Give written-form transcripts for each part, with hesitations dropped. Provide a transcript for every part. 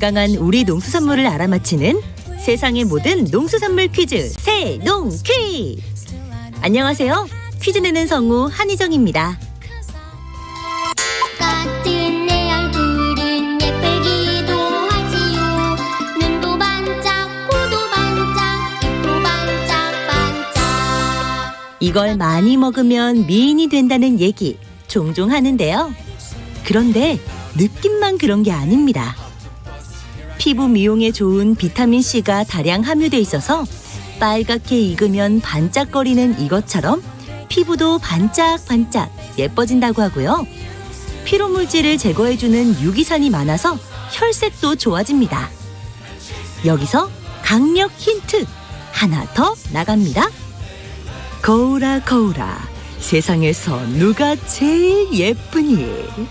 막강한 우리 농수산물을 알아맞히는 세상의 모든 농수산물 퀴즈 새농퀴. 안녕하세요. 퀴즈 내는 성우 한희정입니다. 같은 내 얼굴은 예쁘기도 하지요. 눈도 반짝 코도 반짝 입도 반짝반짝. 이걸 많이 먹으면 미인이 된다는 얘기 종종 하는데요. 그런데 느낌만 그런 게 아닙니다. 피부 미용에 좋은 비타민C가 다량 함유돼 있어서 빨갛게 익으면 반짝거리는 이것처럼 피부도 반짝반짝 예뻐진다고 하고요. 피로물질을 제거해주는 유기산이 많아서 혈색도 좋아집니다. 여기서 강력 힌트 하나 더 나갑니다. 거울아 거울아, 세상에서 누가 제일 예쁘니?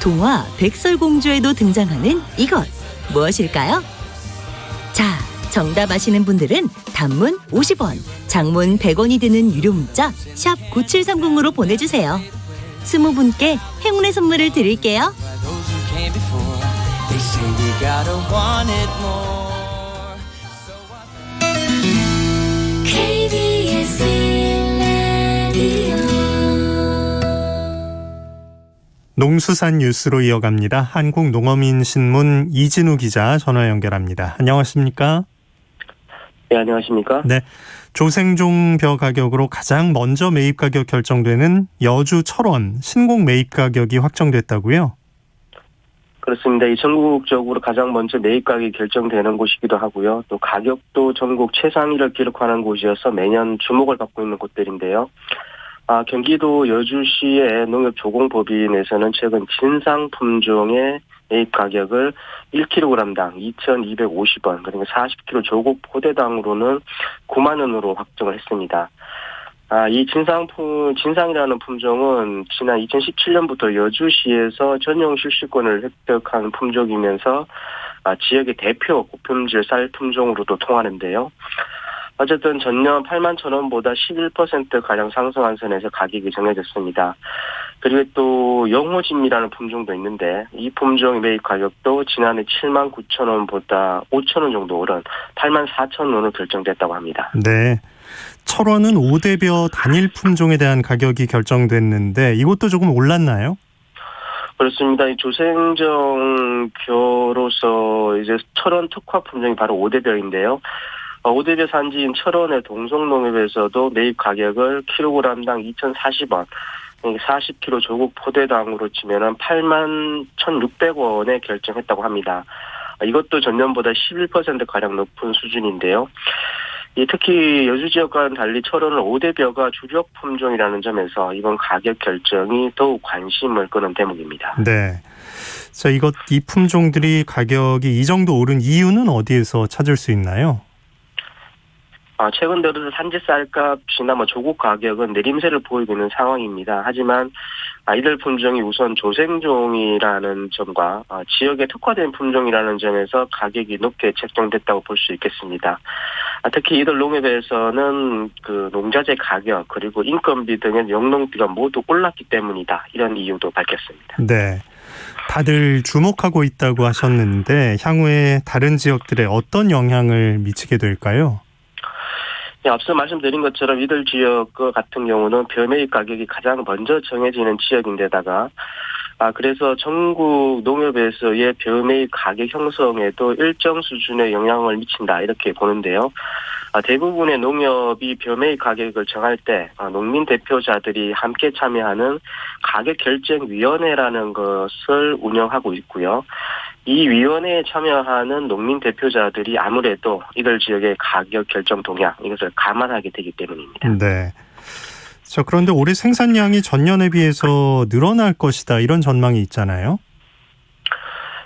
동화 백설공주에도 등장하는 이것 무엇일까요? 자, 정답 아시는 분들은 단문 50원, 장문 100원이 드는 유료 문자 샵 9730으로 보내주세요. 20분께 행운의 선물을 드릴게요. KBS 라디오. 농수산 뉴스로 이어갑니다. 한국농어민신문 이진우 기자 전화 연결합니다. 안녕하십니까? 네, 안녕하십니까? 네, 조생종 벼 가격으로 가장 먼저 매입 가격 결정되는 여주 철원 신곡 매입 가격이 확정됐다고요? 그렇습니다. 이 전국적으로 가장 먼저 매입 가격이 결정되는 곳이기도 하고요. 또 가격도 전국 최상위를 기록하는 곳이어서 매년 주목을 받고 있는 곳들인데요. 경기도 여주시의 농협조공법인에서는 최근 진상 품종의 매입 가격을 1kg당 2,250원, 그러니까 40kg 조곡 포대당으로는 9만 원으로 확정을 했습니다. 이 진상이라는 품종은 지난 2017년부터 여주시에서 전용 출시권을 획득한 품종이면서 지역의 대표 고품질 쌀 품종으로도 통하는데요. 어쨌든 전년 8만 천 원보다 11%가량 상승한 선에서 가격이 정해졌습니다. 그리고 또 영호진미라는 품종도 있는데 이 품종의 매입 가격도 지난해 7만 9천 원보다 5천 원 정도 오른 8만 4천 원으로 결정됐다고 합니다. 네, 철원은 5대벼 단일 품종에 대한 가격이 결정됐는데 이것도 조금 올랐나요? 그렇습니다. 이 조생종 벼로서 이제 철원 특화 품종이 바로 5대벼인데요. 5대벼 산지인 철원의 동성농협에서도 매입 가격을 킬로그램당 2,040원, 40kg 조국 포대당으로 치면은 8만 1,600원에 결정했다고 합니다. 이것도 전년보다 11%가량 높은 수준인데요. 특히 여주 지역과는 달리 철원은 5대벼가 주력 품종이라는 점에서 이번 가격 결정이 더욱 관심을 끄는 대목입니다. 네. 자, 이 품종들이 가격이 이 정도 오른 이유는 어디에서 찾을 수 있나요? 최근 들어서 산지 쌀값이나 조국 가격은 내림세를 보이고 있는 상황입니다. 하지만 이들 품종이 우선 조생종이라는 점과 지역에 특화된 품종이라는 점에서 가격이 높게 책정됐다고 볼 수 있겠습니다. 특히 이들 농협에서는 그 농자재 가격 그리고 인건비 등의 영농비가 모두 올랐기 때문이다. 이런 이유도 밝혔습니다. 네. 다들 주목하고 있다고 하셨는데 향후에 다른 지역들에 어떤 영향을 미치게 될까요? 앞서 말씀드린 것처럼 이들 지역 같은 경우는 벼 매입 가격이 가장 먼저 정해지는 지역인데다가 그래서 전국 농협에서의 벼 매입 가격 형성에도 일정 수준의 영향을 미친다 이렇게 보는데요. 대부분의 농협이 벼 매입 가격을 정할 때 농민 대표자들이 함께 참여하는 가격결정위원회라는 것을 운영하고 있고요. 이 위원회에 참여하는 농민 대표자들이 아무래도 이들 지역의 가격 결정 동향 이것을 감안하게 되기 때문입니다. 네. 자, 그런데 올해 생산량이 전년에 비해서 늘어날 것이다 이런 전망이 있잖아요.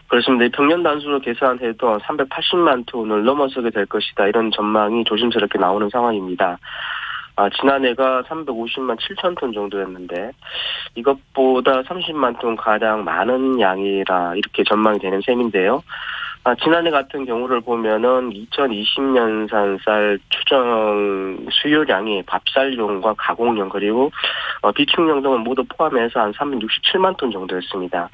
그렇습니다. 평년 단수로 계산해도 380만 톤을 넘어서게 될 것이다 이런 전망이 조심스럽게 나오는 상황입니다. 지난해가 350만 7천 톤 정도였는데 이것보다 30만 톤 가량 많은 양이라 이렇게 전망이 되는 셈인데요. 지난해 같은 경우를 보면은 2020년산 쌀 추정 수요량이 밥쌀용과 가공용 그리고 비축용 등을 모두 포함해서 한 367만 톤 정도였습니다.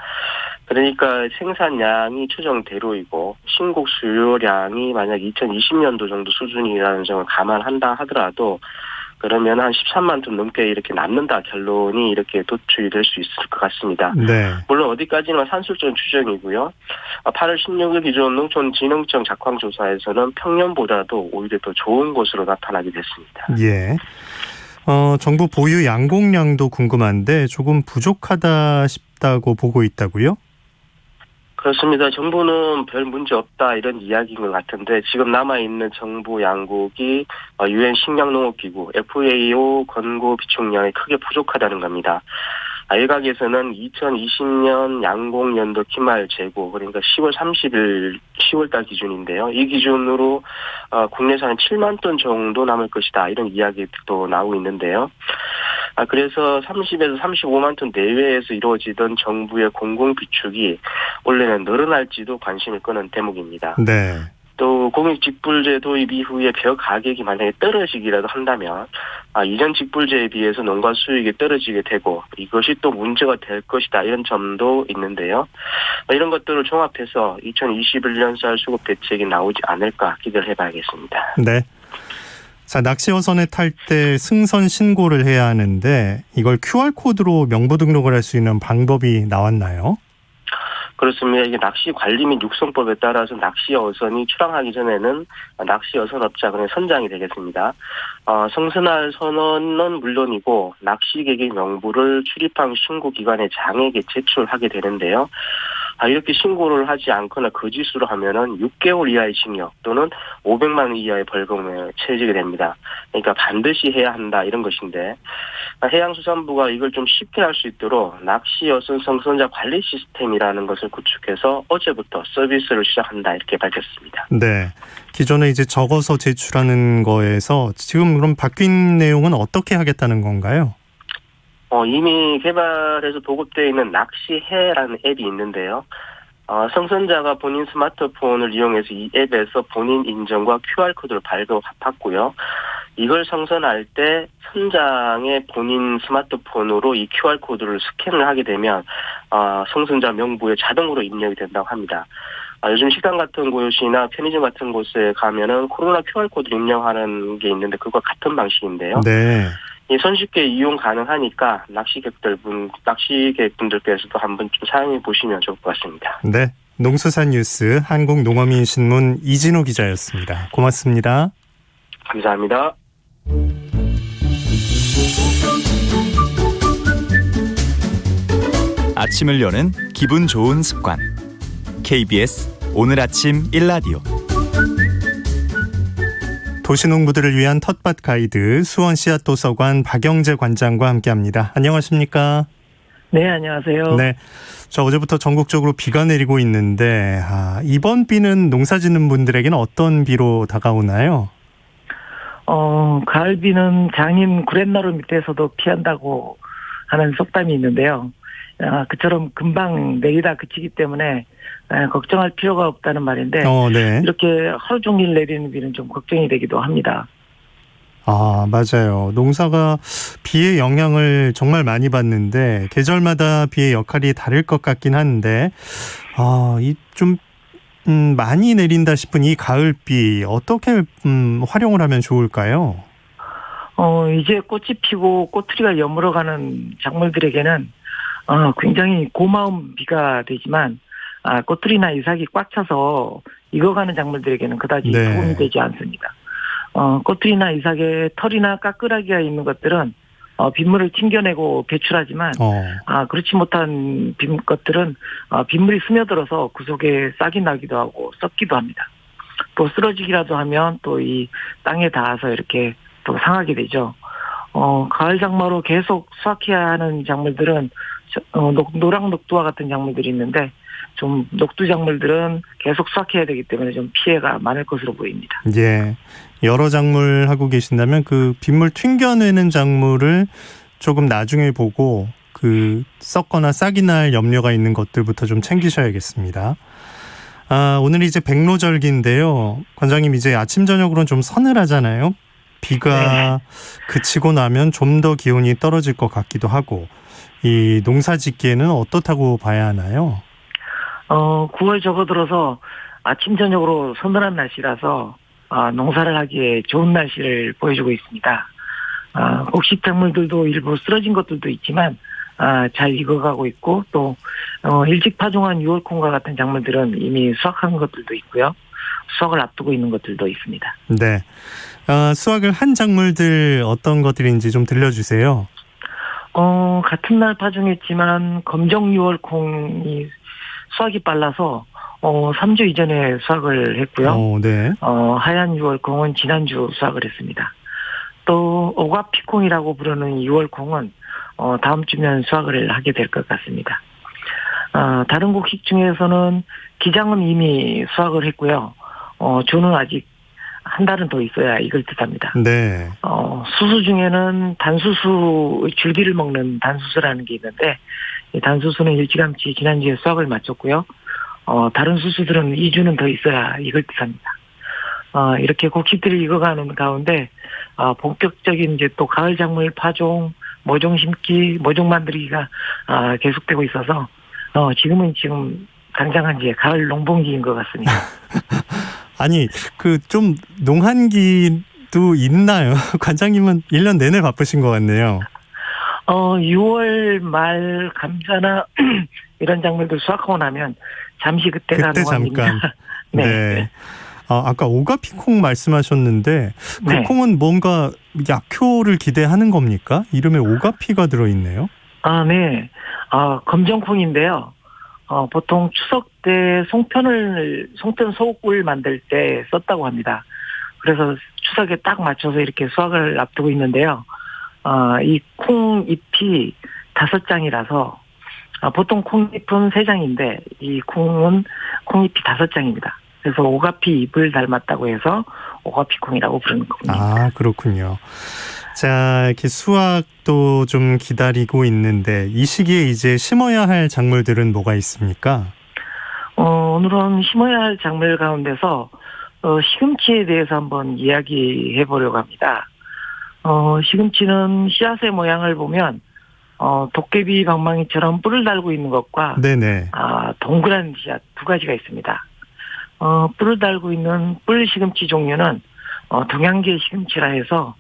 그러니까 생산량이 추정대로이고 신곡 수요량이 만약 2020년도 정도 수준이라는 점을 감안한다 하더라도 그러면 한 13만 톤 넘게 이렇게 남는다 결론이 이렇게 도출이 될 수 있을 것 같습니다. 네. 물론 어디까지나 산술적 추정이고요. 8월 16일 기준 농촌진흥청 작황조사에서는 평년보다도 오히려 더 좋은 것으로 나타나게 됐습니다. 예. 정부 보유 양곡량도 궁금한데 조금 부족하다 싶다고 보고 있다고요? 그렇습니다. 정부는 별 문제 없다 이런 이야기인 것 같은데 지금 남아있는 정부 양곡이 UN 식량농업기구 FAO 권고 비축량이 크게 부족하다는 겁니다. 일각에서는 2020년 양곡연도 기말 재고 그러니까 10월 30일 10월달 기준인데요. 이 기준으로 국내산은 7만 톤 정도 남을 것이다 이런 이야기도 나오고 있는데요. 그래서 30에서 35만 톤 내외에서 이루어지던 정부의 공공비축이 원래는 늘어날지도 관심을 끄는 대목입니다. 네. 또 공익직불제 도입 이후에 벼 가격이 만약에 떨어지기라도 한다면 이전 직불제에 비해서 농가 수익이 떨어지게 되고 이것이 또 문제가 될 것이다 이런 점도 있는데요. 이런 것들을 종합해서 2021년 쌀 수급 대책이 나오지 않을까 기대를 해봐야겠습니다. 네. 자, 낚시어선에 탈 때 승선 신고를 해야 하는데 이걸 QR코드로 명부 등록을 할 수 있는 방법이 나왔나요? 그렇습니다. 이게 낚시 관리 및 육성법에 따라서 낚시 어선이 출항하기 전에는 낚시 어선업자 그냥 선장이 되겠습니다. 성선할 선원은 물론이고 낚시객의 명부를 출입항 신고기관의 장에게 제출하게 되는데요. 이렇게 신고를 하지 않거나 거짓으로 하면은 6개월 이하의 징역 또는 500만 원 이하의 벌금에 처해지게 됩니다. 그러니까 반드시 해야 한다 이런 것인데 해양수산부가 이걸 좀 쉽게 할 수 있도록 낚시 어선 성선자 관리 시스템이라는 것을 구축해서 어제부터 서비스를 시작한다 이렇게 밝혔습니다. 네. 기존에 이제 적어서 제출하는 거에서 지금 그럼 바뀐 내용은 어떻게 하겠다는 건가요? 이미 개발해서 보급되어 있는 낚시해라는 앱이 있는데요. 성선자가 본인 스마트폰을 이용해서 이 앱에서 본인 인증과 QR코드를 발급받고요. 이걸 성선할 때 선장의 본인 스마트폰으로 이 QR코드를 스캔을 하게 되면 성선자 명부에 자동으로 입력이 된다고 합니다. 요즘 식당 같은 곳이나 편의점 같은 곳에 가면은 코로나 QR코드를 입력하는 게 있는데 그거 같은 방식인데요. 네. 손쉽게 이용 가능하니까 낚시객분들께서도 한번 좀 사용해 보시면 좋을 것 같습니다. 네. 농수산 뉴스 한국농어민신문 이진호 기자였습니다. 고맙습니다. 감사합니다. 아침을 여는 기분 좋은 습관. KBS 오늘 아침 1라디오. 도시농부들을 위한 텃밭 가이드 수원 씨앗도서관 박영재 관장과 함께합니다. 안녕하십니까? 네, 안녕하세요. 네, 저 어제부터 전국적으로 비가 내리고 있는데 이번 비는 농사짓는 분들에게는 어떤 비로 다가오나요? 가을 비는 장인 구렛나루 밑에서도 피한다고 하는 속담이 있는데요. 그처럼 금방 내리다 그치기 때문에 걱정할 필요가 없다는 말인데 네. 이렇게 하루 종일 내리는 비는 좀 걱정이 되기도 합니다. 맞아요. 농사가 비의 영향을 정말 많이 받는데 계절마다 비의 역할이 다를 것 같긴 한데 이 좀 많이 내린다 싶은 이 가을비 어떻게 활용을 하면 좋을까요? 이제 꽃이 피고 꼬투리가 여물어가는 작물들에게는 굉장히 고마운 비가 되지만 꼬투리나 이삭이 꽉 차서 익어가는 작물들에게는 그다지 도움이 되지 않습니다. 꼬투리나 이삭에 털이나 까끌하기가 있는 것들은 빗물을 튕겨내고 배출하지만 그렇지 못한 것들은 빗물이 스며들어서 그 속에 싹이 나기도 하고 썩기도 합니다. 또 쓰러지기라도 하면 또 이 땅에 닿아서 이렇게 또 상하게 되죠. 가을 장마로 계속 수확해야 하는 작물들은 노랑 녹두와 같은 작물들이 있는데 좀 녹두 작물들은 계속 수확해야 되기 때문에 좀 피해가 많을 것으로 보입니다. 예. 여러 작물 하고 계신다면 그 빗물 튕겨내는 작물을 조금 나중에 보고 썩거나 싹이 날 염려가 있는 것들부터 좀 챙기셔야겠습니다. 오늘 이제 백로절기인데요. 관장님 이제 아침 저녁으로는 좀 서늘하잖아요. 비가 그치고 나면 좀 더 기온이 떨어질 것 같기도 하고 이 농사 짓기에는 어떻다고 봐야 하나요? 9월 접어들어서 아침 저녁으로 서늘한 날씨라서 농사를 하기에 좋은 날씨를 보여주고 있습니다. 곡식 작물들도 일부 쓰러진 것들도 있지만 잘 익어가고 있고 또 일찍 파종한 6월콩과 같은 작물들은 이미 수확한 것들도 있고요. 수확을 앞두고 있는 것들도 있습니다. 네. 수확을 한 작물들 어떤 것들인지 좀 들려주세요. 같은 날 파종했지만 검정 6월콩이 수확이 빨라서 3주 이전에 수확을 했고요. 네. 하얀 6월콩은 지난주 수확을 했습니다. 또 오가피콩이라고 부르는 6월콩은 다음 주면 수확을 하게 될 것 같습니다. 다른 곡식 중에서는 기장은 이미 수확을 했고요. 조는 아직 한 달은 더 있어야 익을 듯합니다. 네. 수수 중에는 단수수 줄기를 먹는 단수수라는 게 있는데 이 단수수는 일찌감치 지난주에 수확을 마쳤고요. 다른 수수들은 2주는 더 있어야 익을 듯합니다. 이렇게 곡식들이 익어가는 가운데 본격적인 이제 또 가을 작물 파종, 모종 심기, 모종 만들기가 계속되고 있어서 지금 당장 이제 가을 농번기인 것 같습니다. 아니 좀 농한기도 있나요? 관장님은 1년 내내 바쁘신 것 같네요. 6월 말 감자나 이런 작물들 수확하고 나면 잠시 그때가 농한기입니다. 잠깐. 네. 아까 오가피콩 말씀하셨는데 그 네. 콩은 뭔가 약효를 기대하는 겁니까? 이름에 오가피가 들어있네요. 네. 검정콩인데요. 보통 추석 때 송편 소국을 만들 때 썼다고 합니다. 그래서 추석에 딱 맞춰서 이렇게 수확을 앞두고 있는데요. 이 콩잎이 5장이라서 보통 콩잎은 3장인데 이 콩은 콩잎이 5장입니다. 그래서 오가피 잎을 닮았다고 해서 오가피콩이라고 부르는 겁니다. 그렇군요. 자, 이렇게 수확도 좀 기다리고 있는데 이 시기에 이제 심어야 할 작물들은 뭐가 있습니까? 오늘은 심어야 할 작물 가운데서 시금치에 대해서 한번 이야기해 보려고 합니다. 시금치는 씨앗의 모양을 보면 도깨비 방망이처럼 뿔을 달고 있는 것과 네네. 동그란 씨앗 두 가지가 있습니다. 뿔을 달고 있는 뿔 시금치 종류는 동양계 시금치라 해서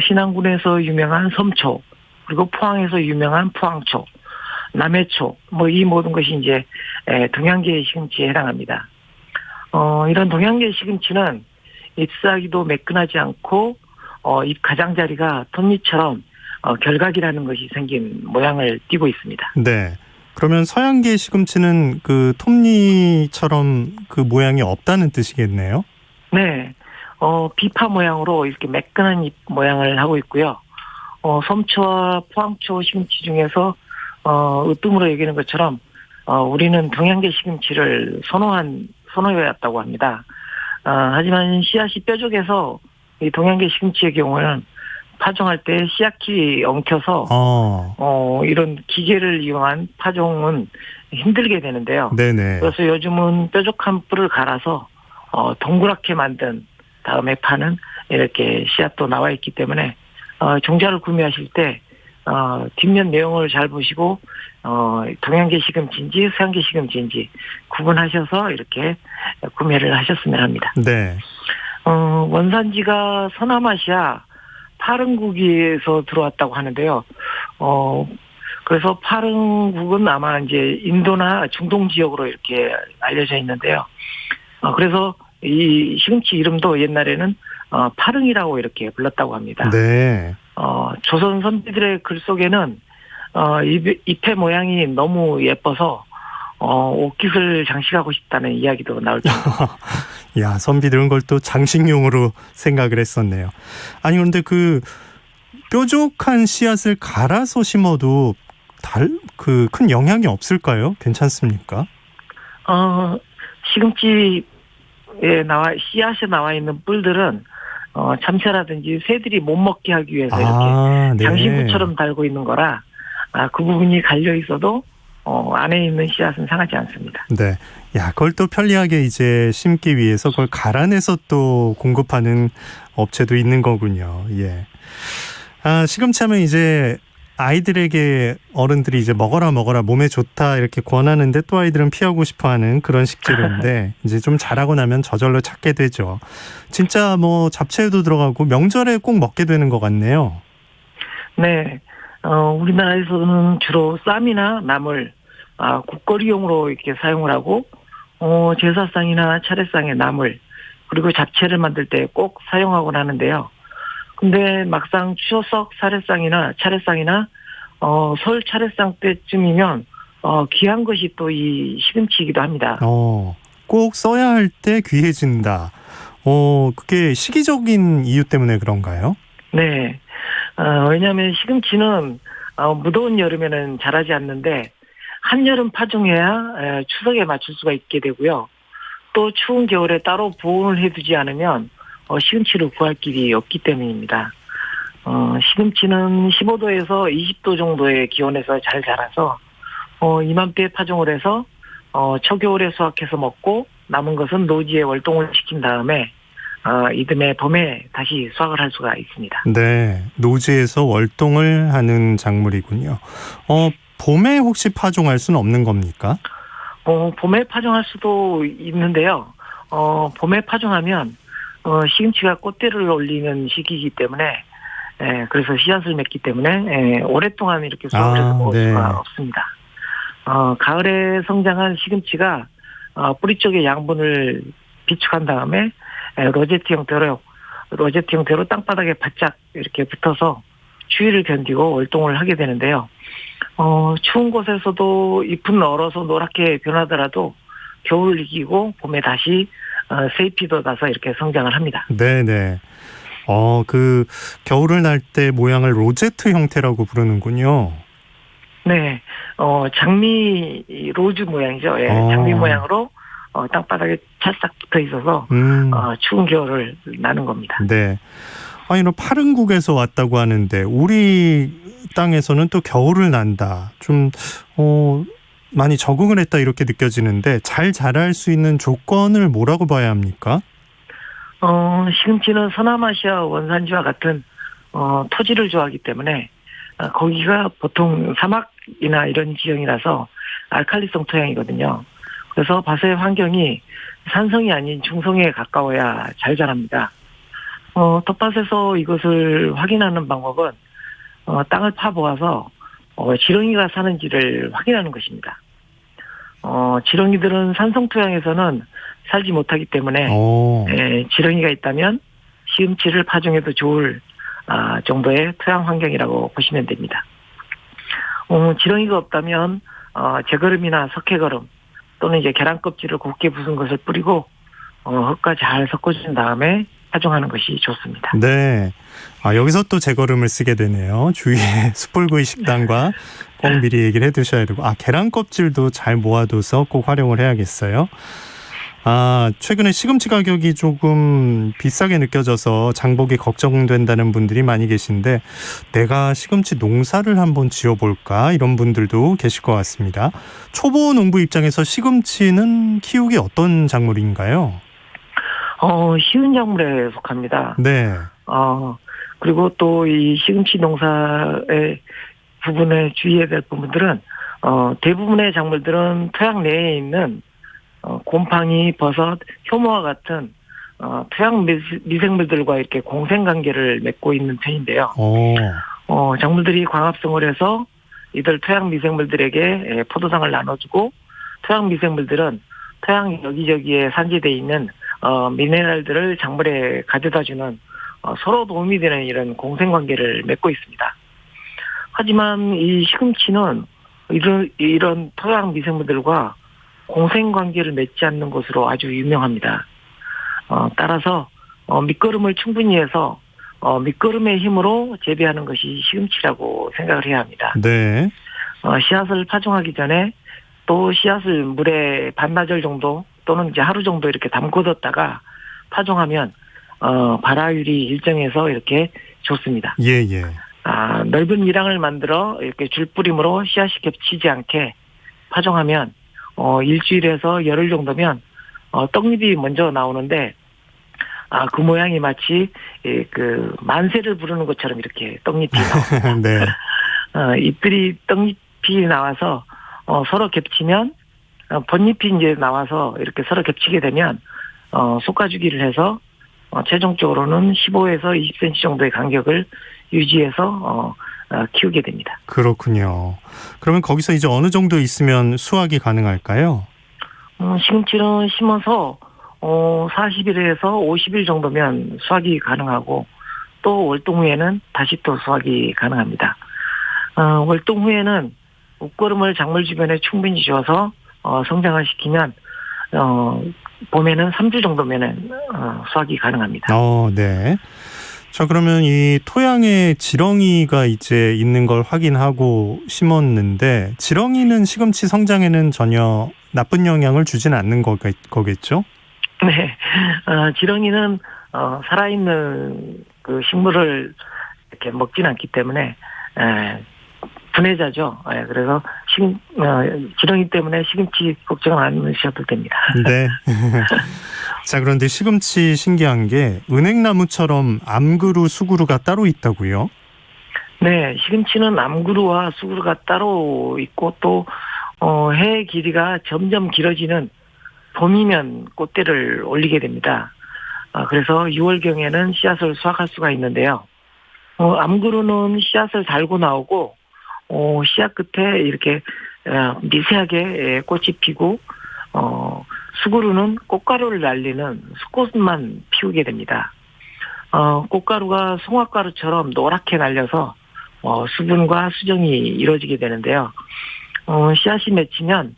신안군에서 유명한 섬초, 그리고 포항에서 유명한 포항초, 남해초, 이 모든 것이 이제 동양계 시금치에 해당합니다. 이런 동양계 시금치는 잎사귀도 매끈하지 않고 잎 가장자리가 톱니처럼 결각이라는 것이 생긴 모양을 띠고 있습니다. 네. 그러면 서양계 시금치는 그 톱니처럼 그 모양이 없다는 뜻이겠네요? 네. 비파 모양으로 이렇게 매끈한 잎 모양을 하고 있고요. 섬초와 포항초 시금치 중에서 으뜸으로 여기는 것처럼 우리는 동양계 시금치를 선호해왔다고 합니다. 하지만 씨앗이 뾰족해서 이 동양계 시금치의 경우는 파종할 때 씨앗끼리 엉켜서 이런 기계를 이용한 파종은 힘들게 되는데요. 네네. 그래서 요즘은 뾰족한 뿔을 갈아서 동그랗게 만든 다음에 파는 이렇게 씨앗도 나와 있기 때문에 종자를 구매하실 때 뒷면 내용을 잘 보시고 동양계 시금치인지 서양계 시금치인지 구분하셔서 이렇게 구매를 하셨으면 합니다. 네. 원산지가 서남아시아 파릉국에서 들어왔다고 하는데요. 그래서 파릉국은 아마 이제 인도나 중동 지역으로 이렇게 알려져 있는데요. 그래서 이 시금치 이름도 옛날에는 파릉이라고 이렇게 불렀다고 합니다. 네. 조선 선비들의 글 속에는 잎의 모양이 너무 예뻐서 옷깃을 장식하고 싶다는 이야기도 나올 정도로. 야, 선비들은 걸 또 장식용으로 생각을 했었네요. 아니 그런데 그 뾰족한 씨앗을 갈아서 심어도 큰 영향이 없을까요? 괜찮습니까? 시금치에 씨앗에 나와 있는 뿔들은 참새라든지 새들이 못 먹게 하기 위해서 이렇게 네. 장신구처럼 달고 있는 거라 그 부분이 갈려 있어도 안에 있는 씨앗은 상하지 않습니다. 네. 야, 그걸 또 편리하게 이제 심기 위해서 그걸 갈아내서 또 공급하는 업체도 있는 거군요. 예. 시금치 하면 이제 아이들에게 어른들이 이제 먹어라 몸에 좋다 이렇게 권하는데 또 아이들은 피하고 싶어하는 그런 식재료인데 이제 좀 자라고 나면 저절로 찾게 되죠. 진짜 뭐 잡채에도 들어가고 명절에 꼭 먹게 되는 것 같네요. 네, 우리나라에서는 주로 쌈이나 나물, 국거리용으로 이렇게 사용을 하고, 제사상이나 차례상의 나물, 그리고 잡채를 만들 때 꼭 사용하곤 하는데요. 근데 막상 추석 차례상이나 설 차례상 때쯤이면 귀한 것이 또 이 시금치이기도 합니다. 꼭 써야 할 때 귀해진다. 그게 시기적인 이유 때문에 그런가요? 네. 왜냐하면 시금치는 무더운 여름에는 자라지 않는데 한여름 파종해야 추석에 맞출 수가 있게 되고요. 또 추운 겨울에 따로 보온을 해두지 않으면 시금치를 구할 길이 없기 때문입니다. 시금치는 15도에서 20도 정도의 기온에서 잘 자라서 이맘때 파종을 해서 초겨울에 수확해서 먹고 남은 것은 노지에 월동을 시킨 다음에 이듬해 봄에 다시 수확을 할 수가 있습니다. 네, 노지에서 월동을 하는 작물이군요. 봄에 혹시 파종할 수는 없는 겁니까? 봄에 파종할 수도 있는데요. 봄에 파종하면 시금치가 꽃대를 올리는 시기이기 때문에 그래서 씨앗을 맺기 때문에 오랫동안 이렇게 수확을 해서 먹을 수가 없습니다. 가을에 성장한 시금치가 뿌리 쪽에 양분을 비축한 다음에 로제트 형태로 땅바닥에 바짝 이렇게 붙어서 추위를 견디고 월동을 하게 되는데요. 추운 곳에서도 잎은 얼어서 노랗게 변하더라도 겨울을 이기고 봄에 다시 새잎이 돋아서 이렇게 성장을 합니다. 네네. 그 겨울을 날 때 모양을 로제트 형태라고 부르는군요. 네, 장미 로즈 모양이죠. 예, 장미 모양으로 땅바닥에 찰싹 붙어 있어서 추운 겨울을 나는 겁니다. 네. 이런 파른국에서 왔다고 하는데 우리 땅에서는 또 겨울을 난다. 좀 많이 적응을 했다 이렇게 느껴지는데 잘 자랄 수 있는 조건을 뭐라고 봐야 합니까? 시금치는 서남아시아 원산지와 같은 토지를 좋아하기 때문에 거기가 보통 사막이나 이런 지형이라서 알칼리성 토양이거든요. 그래서 밭의 환경이 산성이 아닌 중성에 가까워야 잘 자랍니다. 텃밭에서 이것을 확인하는 방법은 땅을 파보아서 지렁이가 사는지를 확인하는 것입니다. 지렁이들은 산성 토양에서는 살지 못하기 때문에 지렁이가 있다면 시금치를 파종해도 좋을 정도의 토양 환경이라고 보시면 됩니다. 지렁이가 없다면 제거름이나 석회거름 또는 이제 계란 껍질을 곱게 부순 것을 뿌리고 흙과 잘 섞어준 다음에 파종하는 것이 좋습니다. 네. 여기서 또 제거름을 쓰게 되네요. 주위에 숯불구이 식당과 꼭 미리 얘기를 해두셔야 되고 계란 껍질도 잘 모아둬서 꼭 활용을 해야겠어요. 최근에 시금치 가격이 조금 비싸게 느껴져서 장보기 걱정된다는 분들이 많이 계신데 내가 시금치 농사를 한번 지어볼까 이런 분들도 계실 것 같습니다. 초보 농부 입장에서 시금치는 키우기 어떤 작물인가요? 쉬운 작물에 속합니다. 네. 그리고 또 이 시금치 농사의 부분에 주의해야 될 부분들은 대부분의 작물들은 토양 내에 있는 곰팡이, 버섯, 효모와 같은 토양 미생물들과 이렇게 공생관계를 맺고 있는 편인데요. 작물들이 광합성을 해서 이들 토양 미생물들에게 포도당을 나눠주고 토양 미생물들은 토양 여기저기에 산재되어 있는 미네랄들을 작물에 가져다주는 서로 도움이 되는 이런 공생관계를 맺고 있습니다. 하지만 이 시금치는 이런 토양 미생물들과 공생관계를 맺지 않는 것으로 아주 유명합니다. 따라서 밑거름을 충분히 해서 밑거름의 힘으로 재배하는 것이 시금치라고 생각을 해야 합니다. 네. 씨앗을 파종하기 전에 또 씨앗을 물에 반나절 정도 또는 이제 하루 정도 이렇게 담궈뒀다가 파종하면 발화율이 일정해서 이렇게 좋습니다. 예. 넓은 밀항을 만들어 이렇게 줄뿌림으로 씨앗이 겹치지 않게 파종하면 일주일에서 열흘 정도면 떡잎이 먼저 나오는데 그 모양이 마치 그 만세를 부르는 것처럼 이렇게 떡잎이 나옵니다. 네. 잎들이 떡잎이 나와서 서로 겹치면 본잎이 이제 나와서 이렇게 서로 겹치게 되면 솎아주기를 해서 최종적으로는 15에서 20cm 정도의 간격을 유지해서 키우게 됩니다. 그렇군요. 그러면 거기서 이제 어느 정도 있으면 수확이 가능할까요? 시금치는 심어서 40일에서 50일 정도면 수확이 가능하고 또 월동 후에는 다시 또 수확이 가능합니다. 월동 후에는 웃거름을 작물 주변에 충분히 줘서 성장을 시키면 봄에는 3주 정도면은 수확이 가능합니다. 네. 자, 그러면 이 토양에 지렁이가 이제 있는 걸 확인하고 심었는데 지렁이는 시금치 성장에는 전혀 나쁜 영향을 주진 않는 거겠죠? 네. 지렁이는 살아있는 그 식물을 이렇게 먹진 않기 때문에 분해자죠. 그래서 지렁이 때문에 시금치 걱정 안 하셔도 됩니다. 네. 자, 그런데 시금치 신기한 게 은행나무처럼 암그루, 수그루가 따로 있다고요? 네, 시금치는 암그루와 수그루가 따로 있고 또 해 길이가 점점 길어지는 봄이면 꽃대를 올리게 됩니다. 그래서 6월경에는 씨앗을 수확할 수가 있는데요. 암그루는 씨앗을 달고 나오고 씨앗 끝에 이렇게 미세하게 꽃이 피고 수그루는 꽃가루를 날리는 수꽃만 피우게 됩니다. 꽃가루가 송화가루처럼 노랗게 날려서 수분과 수정이 이루어지게 되는데요. 씨앗이 맺히면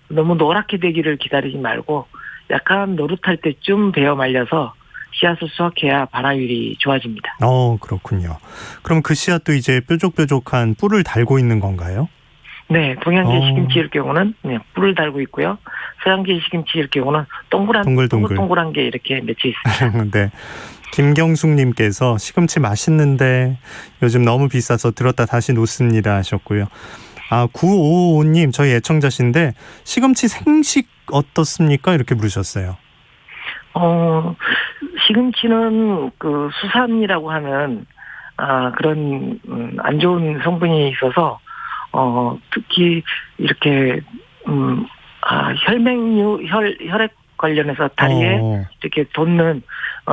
너무 노랗게 되기를 기다리지 말고 약간 노릇할 때쯤 베어 말려서 씨앗을 수확해야 발화율이 좋아집니다. 그렇군요. 그럼 그 씨앗도 이제 뾰족뾰족한 뿔을 달고 있는 건가요? 네, 동양계 시금치일 경우는 뿔을 달고 있고요. 서양계 시금치일 경우는 동글동글한 게 이렇게 맺혀 있습니다. 네. 김경숙님께서 시금치 맛있는데 요즘 너무 비싸서 들었다 다시 놓습니다 하셨고요. 9555님 저희 애청자신데 시금치 생식 어떻습니까? 이렇게 물으셨어요. 시금치는 그 수산이라고 하는 그런 안 좋은 성분이 있어서 특히 이렇게 혈액 관련해서 다리에 이렇게 돋는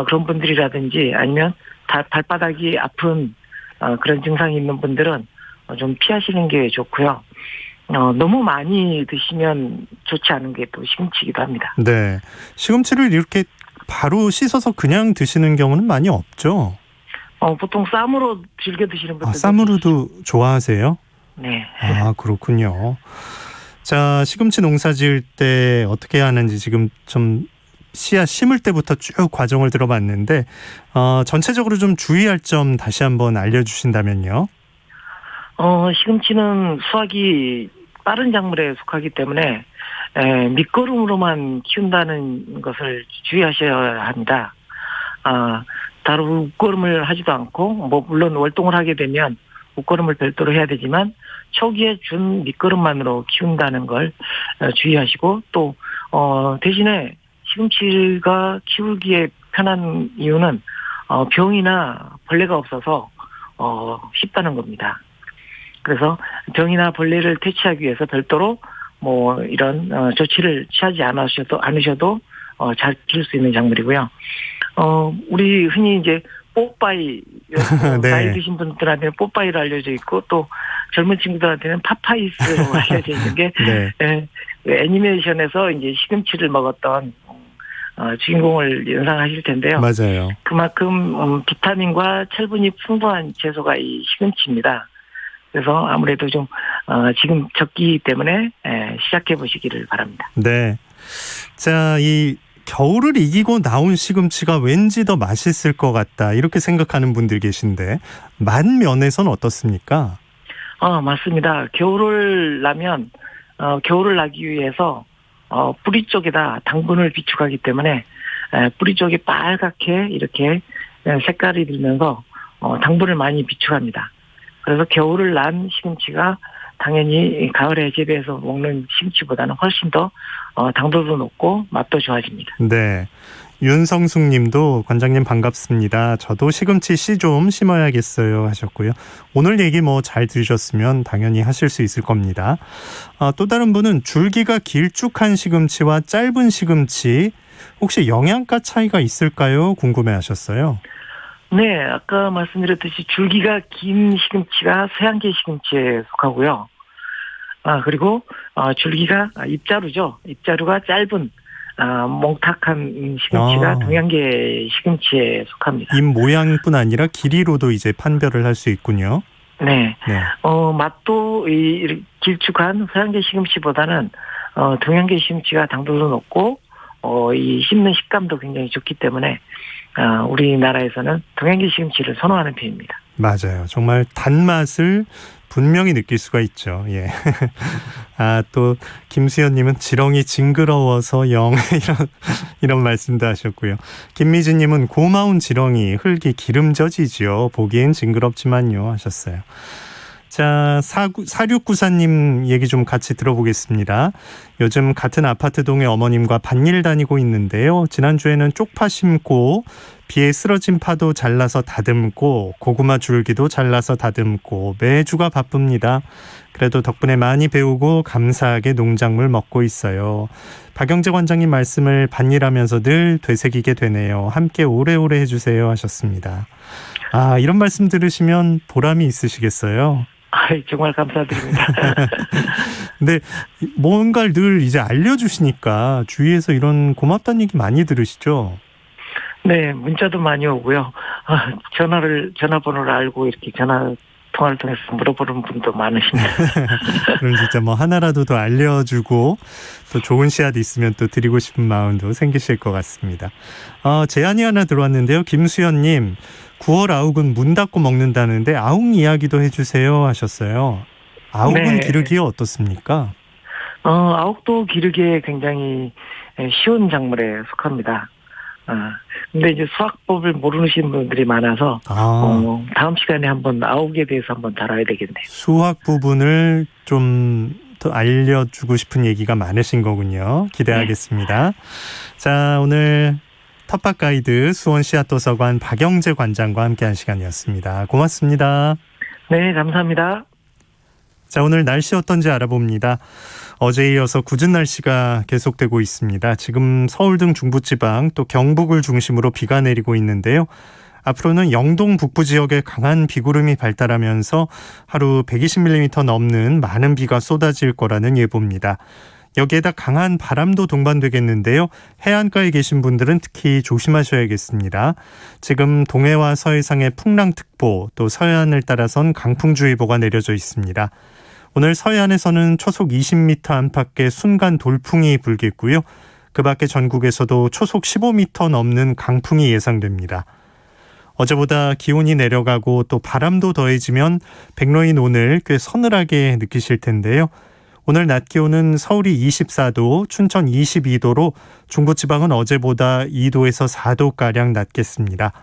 그런 분들이라든지 아니면 발바닥이 아픈 그런 증상이 있는 분들은 좀 피하시는 게 좋고요. 너무 많이 드시면 좋지 않은 게 또 시금치이기도 합니다. 네, 시금치를 이렇게 바로 씻어서 그냥 드시는 경우는 많이 없죠? 보통 쌈으로 즐겨 드시는 분들. 쌈으로도 좋아하세요? 네. 그렇군요. 자, 시금치 농사 지을 때 어떻게 하는지 지금 좀 씨앗 심을 때부터 쭉 과정을 들어봤는데 전체적으로 좀 주의할 점 다시 한번 알려주신다면요. 시금치는 수확이 빠른 작물에 속하기 때문에 밑거름으로만 키운다는 것을 주의하셔야 합니다. 다른 웃거름을 하지도 않고 물론 월동을 하게 되면 웃거름을 별도로 해야 되지만 초기에 준 밑거름만으로 키운다는 걸 주의하시고 또 대신에 시금치가 키우기에 편한 이유는 병이나 벌레가 없어서 쉽다는 겁니다. 그래서 병이나 벌레를 퇴치하기 위해서 별도로 이런 조치를 취하지 않으셔도 잘 키울 수 있는 작물이고요. 우리 흔히 이제 뽀빠이 네. 나이 드신 분들한테는 뽀빠이로 알려져 있고 또 젊은 친구들한테는 파파이스로 알려져 있는 게 네. 애니메이션에서 이제 시금치를 먹었던 주인공을 연상하실 텐데요. 맞아요. 그만큼 비타민과 철분이 풍부한 채소가 이 시금치입니다. 그래서 아무래도 좀 지금 적기 때문에 시작해 보시기를 바랍니다. 네. 자, 이 겨울을 이기고 나온 시금치가 왠지 더 맛있을 것 같다 이렇게 생각하는 분들 계신데 맛 면에서는 어떻습니까? 맞습니다. 겨울을 나기 위해서 뿌리 쪽에다 당분을 비축하기 때문에 뿌리 쪽이 빨갛게 이렇게 색깔이 들면서 당분을 많이 비축합니다. 그래서 겨울을 난 시금치가 당연히 가을에 재배해서 먹는 시금치보다는 훨씬 더 당도도 높고 맛도 좋아집니다. 네. 윤성숙 님도 관장님 반갑습니다. 저도 시금치 씨 좀 심어야겠어요 하셨고요. 오늘 얘기 뭐 잘 들으셨으면 당연히 하실 수 있을 겁니다. 또 다른 분은 줄기가 길쭉한 시금치와 짧은 시금치 혹시 영양가 차이가 있을까요? 궁금해 하셨어요. 네, 아까 말씀드렸듯이 줄기가 긴 시금치가 서양계 시금치에 속하고요. 그리고 줄기가 잎자루죠. 잎자루가 짧은 몽탁한 시금치가 동양계 시금치에 속합니다. 잎 모양뿐 아니라 길이로도 이제 판별을 할 수 있군요. 네. 네. 맛도 이 길쭉한 서양계 시금치보다는 동양계 시금치가 당도도 높고 이 씹는 식감도 굉장히 좋기 때문에 우리나라에서는 동양계 시금치를 선호하는 편입니다. 맞아요. 정말 단맛을 분명히 느낄 수가 있죠. 예. 또 김수현님은 지렁이 징그러워서 이런 말씀도 하셨고요. 김미진님은 고마운 지렁이 흙이 기름져지지요. 보기엔 징그럽지만요 하셨어요. 자, 4694님 얘기 좀 같이 들어보겠습니다. 요즘 같은 아파트 동의 어머님과 밭일 다니고 있는데요. 지난주에는 쪽파 심고 비에 쓰러진 파도 잘라서 다듬고 고구마 줄기도 잘라서 다듬고 매주가 바쁩니다. 그래도 덕분에 많이 배우고 감사하게 농작물 먹고 있어요. 박영재 관장님 말씀을 밭일하면서 늘 되새기게 되네요. 함께 오래오래 해주세요 하셨습니다. 이런 말씀 들으시면 보람이 있으시겠어요? 정말 감사드립니다. 근데 뭔가를 늘 이제 알려주시니까 주위에서 이런 고맙다는 얘기 많이 들으시죠? 네, 문자도 많이 오고요. 전화번호를 알고 이렇게 통화를 통해서 물어보는 분도 많으십니다. 그럼 진짜 뭐 하나라도 더 알려주고 또 좋은 씨앗 있으면 또 드리고 싶은 마음도 생기실 것 같습니다. 제안이 하나 들어왔는데요. 김수현님, 9월 아욱은 문 닫고 먹는다는데 아욱 이야기도 해주세요 하셨어요. 아욱은 네. 기르기에 어떻습니까? 아욱도 기르기에 굉장히 쉬운 작물에 속합니다. 근데 이제 수확법을 모르시는 분들이 많아서 다음 시간에 한번 아욱에 대해서 한번 다뤄야 되겠네요. 수확 부분을 좀 더 알려주고 싶은 얘기가 많으신 거군요. 기대하겠습니다. 네. 자, 오늘 텃밭 가이드 수원 씨앗도서관 박영재 관장과 함께한 시간이었습니다. 고맙습니다. 네, 감사합니다. 자, 오늘 날씨 어떤지 알아봅니다. 어제에 이어서 궂은 날씨가 계속되고 있습니다. 지금 서울 등 중부지방 또 경북을 중심으로 비가 내리고 있는데요. 앞으로는 영동 북부 지역에 강한 비구름이 발달하면서 하루 120mm 넘는 많은 비가 쏟아질 거라는 예보입니다. 여기에다 강한 바람도 동반되겠는데요. 해안가에 계신 분들은 특히 조심하셔야겠습니다. 지금 동해와 서해상에 풍랑특보, 또 서해안을 따라선 강풍주의보가 내려져 있습니다. 오늘 서해안에서는 초속 20m 안팎의 순간 돌풍이 불겠고요. 그 밖에 전국에서도 초속 15m 넘는 강풍이 예상됩니다. 어제보다 기온이 내려가고 또 바람도 더해지면 백로인 오늘 꽤 서늘하게 느끼실 텐데요. 오늘 낮 기온은 서울이 24도, 춘천 22도로 중부지방은 어제보다 2도에서 4도가량 낮겠습니다.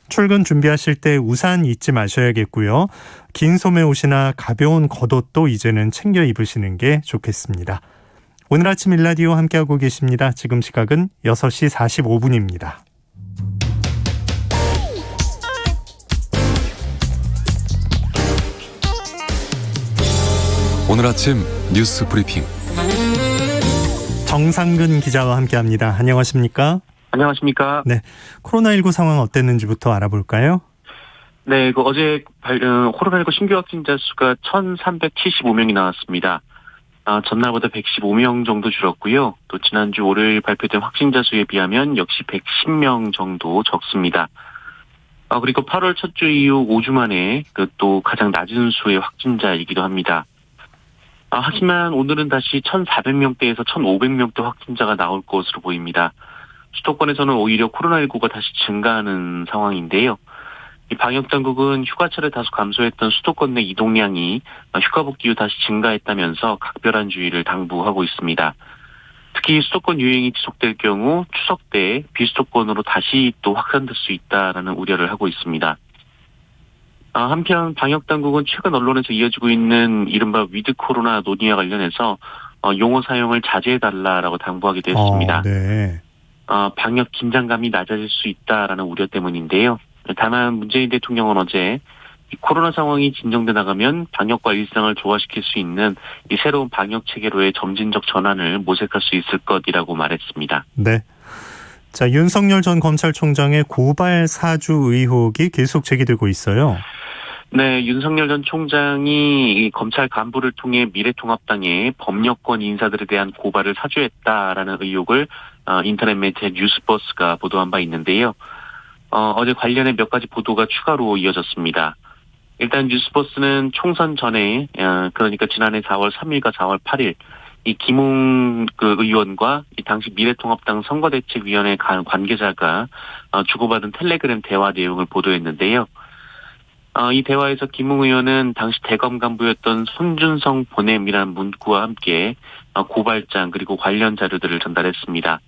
출근 준비하실 때 우산 잊지 마셔야겠고요. 긴 소매 옷이나 가벼운 겉옷도 이제는 챙겨 입으시는 게 좋겠습니다. 오늘 아침 일라디오 함께하고 계십니다. 지금 시각은 6시 45분입니다. 오늘 아침 뉴스 브리핑 정상근 기자와 함께합니다. 안녕하십니까? 안녕하십니까? 네, 코로나19 상황 어땠는지부터 알아볼까요? 네, 어제 코로나19 신규 확진자 수가 1,375명이 나왔습니다. 전날보다 115명 정도 줄었고요. 또 지난주 월요일 발표된 확진자 수에 비하면 역시 110명 정도 적습니다. 그리고 8월 첫 주 이후 5주 만에 또 가장 낮은 수의 확진자이기도 합니다. 하지만 오늘은 다시 1,400명대에서 1,500명대 확진자가 나올 것으로 보입니다. 수도권에서는 오히려 코로나19가 다시 증가하는 상황인데요. 이 방역당국은 휴가철에 다소 감소했던 수도권 내 이동량이 휴가 복귀 후 다시 증가했다면서 각별한 주의를 당부하고 있습니다. 특히 수도권 유행이 지속될 경우 추석 때 비수도권으로 다시 또 확산될 수 있다라는 우려를 하고 있습니다. 한편 방역당국은 최근 언론에서 이어지고 있는 이른바 위드 코로나 논의와 관련해서 용어 사용을 자제해달라라고 당부하기도 했습니다. 네. 방역 긴장감이 낮아질 수 있다라는 우려 때문인데요. 다만 문재인 대통령은 어제 이 코로나 상황이 진정돼 나가면 방역과 일상을 조화시킬 수 있는 이 새로운 방역 체계로의 점진적 전환을 모색할 수 있을 것이라고 말했습니다. 네. 자, 윤석열 전 검찰총장의 고발 사주 의혹이 계속 제기되고 있어요. 네, 윤석열 전 총장이 이 검찰 간부를 통해 미래통합당의 법력권 인사들에 대한 고발을 사주했다라는 의혹을 인터넷 매체 뉴스버스가 보도한 바 있는데요. 어제 관련해 몇 가지 보도가 추가로 이어졌습니다. 일단 뉴스버스는 총선 전에 그러니까 지난해 4월 3일과 4월 8일 이 김웅 의원과 이 당시 미래통합당 선거대책위원회 관계자가 주고받은 텔레그램 대화 내용을 보도했는데요. 이 대화에서 김웅 의원은 당시 대검 간부였던 손준성 보냄이라는 문구와 함께 고발장 그리고 관련 자료들을 전달했습니다.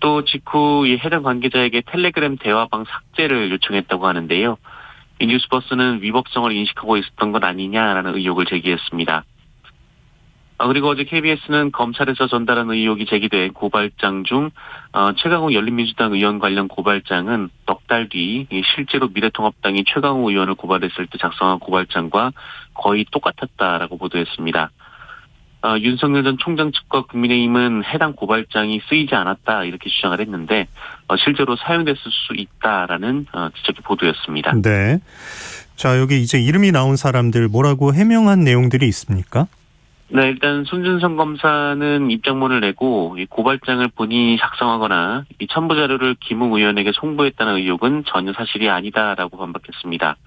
또 직후 이 해당 관계자에게 텔레그램 대화방 삭제를 요청했다고 하는데요. 이 뉴스버스는 위법성을 인식하고 있었던 것 아니냐라는 의혹을 제기했습니다. 그리고 어제 KBS는 검찰에서 전달한 의혹이 제기된 고발장 중 최강욱 열린민주당 의원 관련 고발장은 넉 달 뒤 실제로 미래통합당이 최강욱 의원을 고발했을 때 작성한 고발장과 거의 똑같았다라고 보도했습니다. 윤석열 전 총장 측과 국민의힘은 해당 고발장이 쓰이지 않았다 이렇게 주장을 했는데 실제로 사용됐을 수 있다라는 지적이 보도였습니다. 네. 자, 여기 이제 이름이 나온 사람들 뭐라고 해명한 내용들이 있습니까? 네, 일단 손준성 검사는 입장문을 내고 이 고발장을 본인이 작성하거나 이 첨부 자료를 김웅 의원에게 송부했다는 의혹은 전혀 사실이 아니다라고 반박했습니다.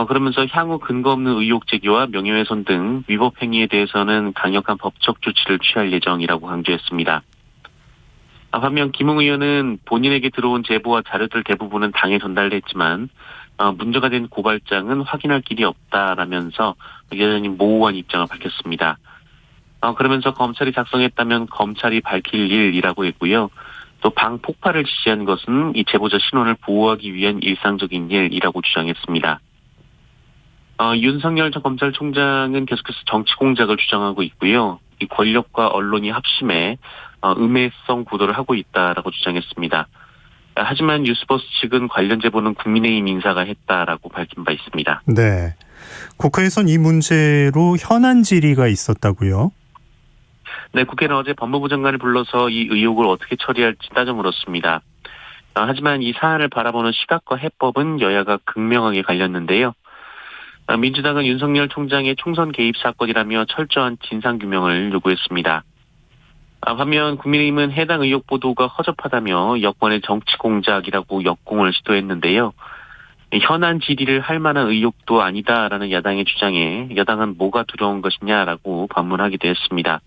그러면서 향후 근거 없는 의혹 제기와 명예훼손 등 위법 행위에 대해서는 강력한 법적 조치를 취할 예정이라고 강조했습니다. 반면 김웅 의원은 본인에게 들어온 제보와 자료들 대부분은 당에 전달됐지만 문제가 된 고발장은 확인할 길이 없다라면서 여전히 모호한 입장을 밝혔습니다. 그러면서 검찰이 작성했다면 검찰이 밝힐 일이라고 했고요. 또 방폭파를 지시한 것은 이 제보자 신원을 보호하기 위한 일상적인 일이라고 주장했습니다. 윤석열 전 검찰총장은 계속해서 정치 공작을 주장하고 있고요. 이 권력과 언론이 합심해 음해성 보도를 하고 있다라고 주장했습니다. 하지만 뉴스버스 측은 관련 제보는 국민의힘 인사가 했다라고 밝힌 바 있습니다. 네. 국회에선 이 문제로 현안 질의가 있었다고요? 네, 국회는 어제 법무부 장관을 불러서 이 의혹을 어떻게 처리할지 따져 물었습니다. 하지만 이 사안을 바라보는 시각과 해법은 여야가 극명하게 갈렸는데요. 민주당은 윤석열 총장의 총선 개입 사건이라며 철저한 진상규명을 요구했습니다. 반면 국민의힘은 해당 의혹 보도가 허접하다며 여권의 정치 공작이라고 역공을 시도했는데요. 현안 질의를 할 만한 의혹도 아니다라는 야당의 주장에 여당은 뭐가 두려운 것이냐라고 반문하기도 했습니다.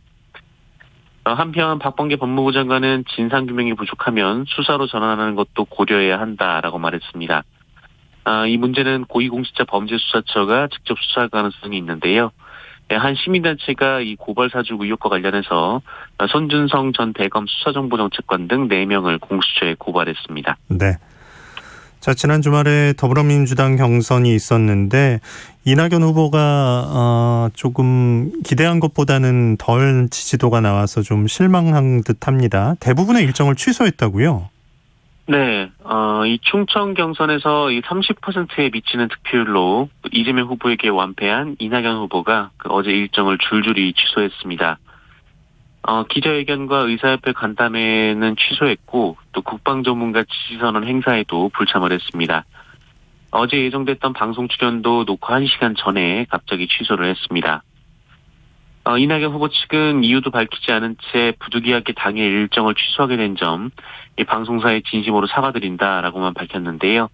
한편 박범계 법무부 장관은 진상규명이 부족하면 수사로 전환하는 것도 고려해야 한다라고 말했습니다. 이 문제는 고위공직자 범죄수사처가 직접 수사할 가능성이 있는데요. 한 시민단체가 이 고발사주 의혹과 관련해서 손준성 전 대검 수사정보정책관 등 4명을 공수처에 고발했습니다. 네. 자, 지난 주말에 더불어민주당 경선이 있었는데 이낙연 후보가 조금 기대한 것보다는 덜 지지도가 나와서 좀 실망한 듯합니다. 대부분의 일정을 취소했다고요? 네, 이 충청 경선에서 이 30%에 미치는 득표율로 이재명 후보에게 완패한 이낙연 후보가 어제 일정을 줄줄이 취소했습니다. 기자회견과 의사협회 간담회는 취소했고 또 국방전문가 지지선언 행사에도 불참을 했습니다. 어제 예정됐던 방송 출연도 녹화 1시간 전에 갑자기 취소를 했습니다. 이낙연 후보 측은 이유도 밝히지 않은 채 부득이하게 당일 일정을 취소하게 된 점, 이 방송사에 진심으로 사과드린다라고만 밝혔는데요.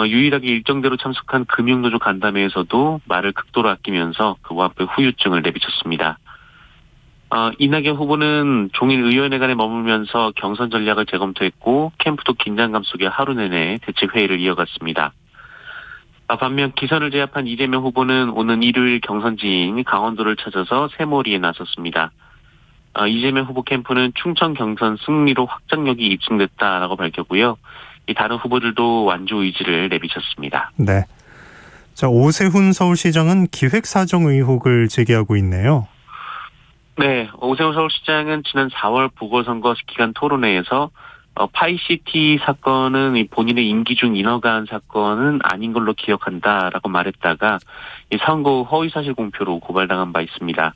유일하게 일정대로 참석한 금융노조 간담회에서도 말을 극도로 아끼면서 그 와ppe 후유증을 내비쳤습니다. 이낙연 후보는 종일 의원회관에 머물면서 경선 전략을 재검토했고 캠프도 긴장감 속에 하루 내내 대책 회의를 이어갔습니다. 반면 기선을 제압한 이재명 후보는 오는 일요일 경선지인 강원도를 찾아서 새몰이에 나섰습니다. 이재명 후보 캠프는 충청 경선 승리로 확장력이 입증됐다라고 밝혔고요. 이 다른 후보들도 완주 의지를 내비쳤습니다. 네. 자, 오세훈 서울시장은 기획사정 의혹을 제기하고 있네요. 네, 오세훈 서울시장은 지난 4월 보궐선거 기간 토론회에서 파이시티 사건은 이 본인의 임기 중 인허가한 사건은 아닌 걸로 기억한다라고 말했다가 이 선거 후 허위사실 공표로 고발당한 바 있습니다.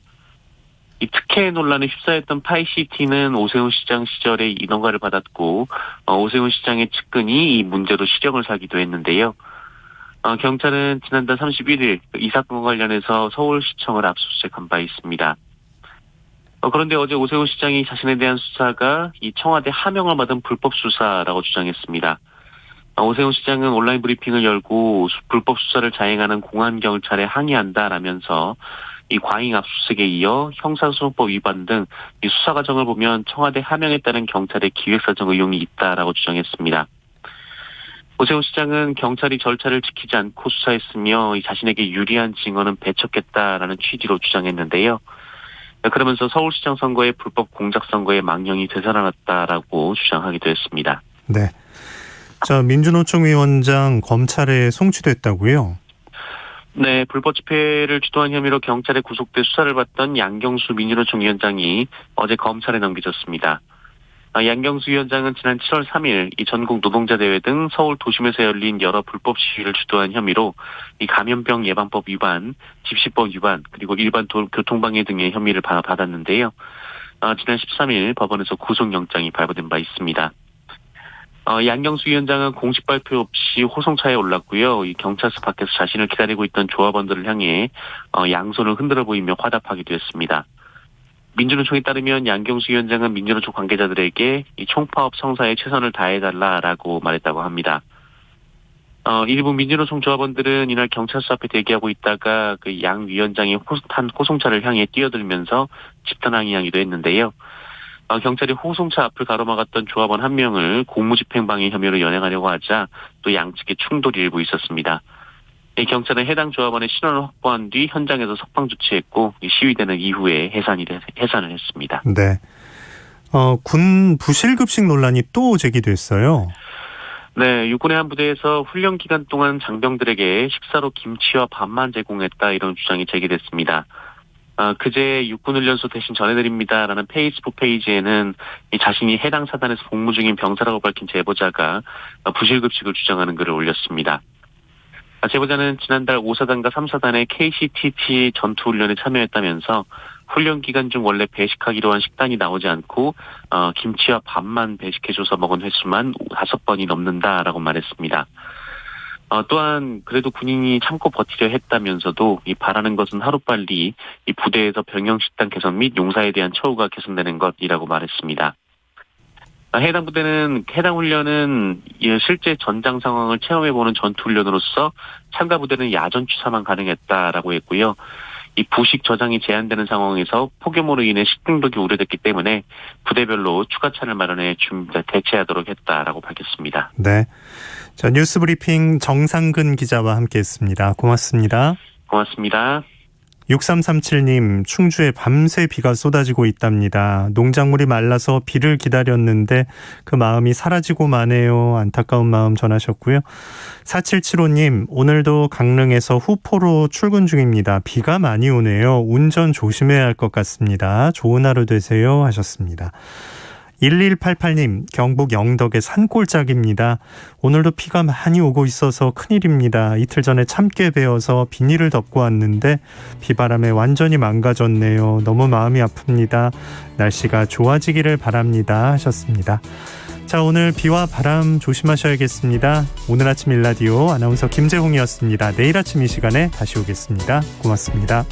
이 특혜 논란에 휩싸였던 파이시티는 오세훈 시장 시절에 인허가를 받았고 오세훈 시장의 측근이 이 문제로 시력을 사기도 했는데요. 경찰은 지난달 31일 이 사건과 관련해서 서울시청을 압수수색한 바 있습니다. 그런데 어제 오세훈 시장이 자신에 대한 수사가 이 청와대 하명을 받은 불법 수사라고 주장했습니다. 오세훈 시장은 온라인 브리핑을 열고 불법 수사를 자행하는 공안경찰에 항의한다라면서 이 과잉 압수수색에 이어 형사소송법 위반 등 이 수사 과정을 보면 청와대 하명에 따른 경찰의 기획사정 의혹이 있다라고 주장했습니다. 오세훈 시장은 경찰이 절차를 지키지 않고 수사했으며 이 자신에게 유리한 증언은 배척했다라는 취지로 주장했는데요. 그러면서 서울시장 선거의 불법 공작 선거의 망령이 되살아났다라고 주장하기도 했습니다. 네. 자, 민주노총 위원장 검찰에 송치됐다고요? 네, 불법 집회를 주도한 혐의로 경찰에 구속돼 수사를 받던 양경수 민주노총 위원장이 어제 검찰에 넘겨졌습니다. 양경수 위원장은 지난 7월 3일 이 전국 노동자대회 등 서울 도심에서 열린 여러 불법 시위를 주도한 혐의로 이 감염병 예방법 위반, 집시법 위반, 그리고 일반 교통방해 등의 혐의를 받았는데요. 지난 13일 법원에서 구속영장이 발부된 바 있습니다. 양경수 위원장은 공식 발표 없이 호송차에 올랐고요. 이 경찰서 밖에서 자신을 기다리고 있던 조합원들을 향해 양손을 흔들어 보이며 화답하기도 했습니다. 민주노총에 따르면 양경수 위원장은 민주노총 관계자들에게 이 총파업 성사에 최선을 다해달라라고 말했다고 합니다. 일부 민주노총 조합원들은 이날 경찰서 앞에 대기하고 있다가 그 양 위원장이 탄 호송차를 향해 뛰어들면서 집단 항의하기도 했는데요. 경찰이 호송차 앞을 가로막았던 조합원 한 명을 공무집행방해 혐의로 연행하려고 하자 또 양측의 충돌이 일부 있었습니다. 경찰은 해당 조합원의 신원을 확보한 뒤 현장에서 석방 조치했고 시위대는 이후에 해산을 했습니다. 네. 군 부실급식 논란이 또 제기됐어요. 네, 육군의 한 부대에서 훈련 기간 동안 장병들에게 식사로 김치와 밥만 제공했다 이런 주장이 제기됐습니다. 그제 육군훈련소 대신 전해드립니다라는 페이스북 페이지에는 이 자신이 해당 사단에서 복무 중인 병사라고 밝힌 제보자가 부실급식을 주장하는 글을 올렸습니다. 제보자는 지난달 5사단과 3사단의 KCTT 전투훈련에 참여했다면서 훈련 기간 중 원래 배식하기로 한 식단이 나오지 않고 김치와 밥만 배식해줘서 먹은 횟수만 5번이 넘는다라고 말했습니다. 또한 그래도 군인이 참고 버티려 했다면서도 이 바라는 것은 하루빨리 이 부대에서 병영식단 개선 및 용사에 대한 처우가 개선되는 것이라고 말했습니다. 해당 부대는 해당 훈련은 실제 전장 상황을 체험해보는 전투훈련으로서 참가 부대는 야전 취사만 가능했다라고 했고요. 이 부식 저장이 제한되는 상황에서 폭염으로 인해 식중독이 우려됐기 때문에 부대별로 추가차를 마련해 대체하도록 했다라고 밝혔습니다. 네. 자, 뉴스 브리핑 정상근 기자와 함께했습니다. 고맙습니다. 고맙습니다. 6337님, 충주에 밤새 비가 쏟아지고 있답니다. 농작물이 말라서 비를 기다렸는데 그 마음이 사라지고 마네요. 안타까운 마음 전하셨고요. 4775님, 오늘도 강릉에서 후포로 출근 중입니다. 비가 많이 오네요. 운전 조심해야 할 것 같습니다. 좋은 하루 되세요 하셨습니다. 1188님, 경북 영덕의 산골짜기입니다. 오늘도 비가 많이 오고 있어서 큰일입니다. 이틀 전에 참깨 베어서 비닐을 덮고 왔는데 비바람에 완전히 망가졌네요. 너무 마음이 아픕니다. 날씨가 좋아지기를 바랍니다 하셨습니다. 자, 오늘 비와 바람 조심하셔야겠습니다. 오늘 아침 일라디오 아나운서 김재홍이었습니다. 내일 아침 이 시간에 다시 오겠습니다. 고맙습니다.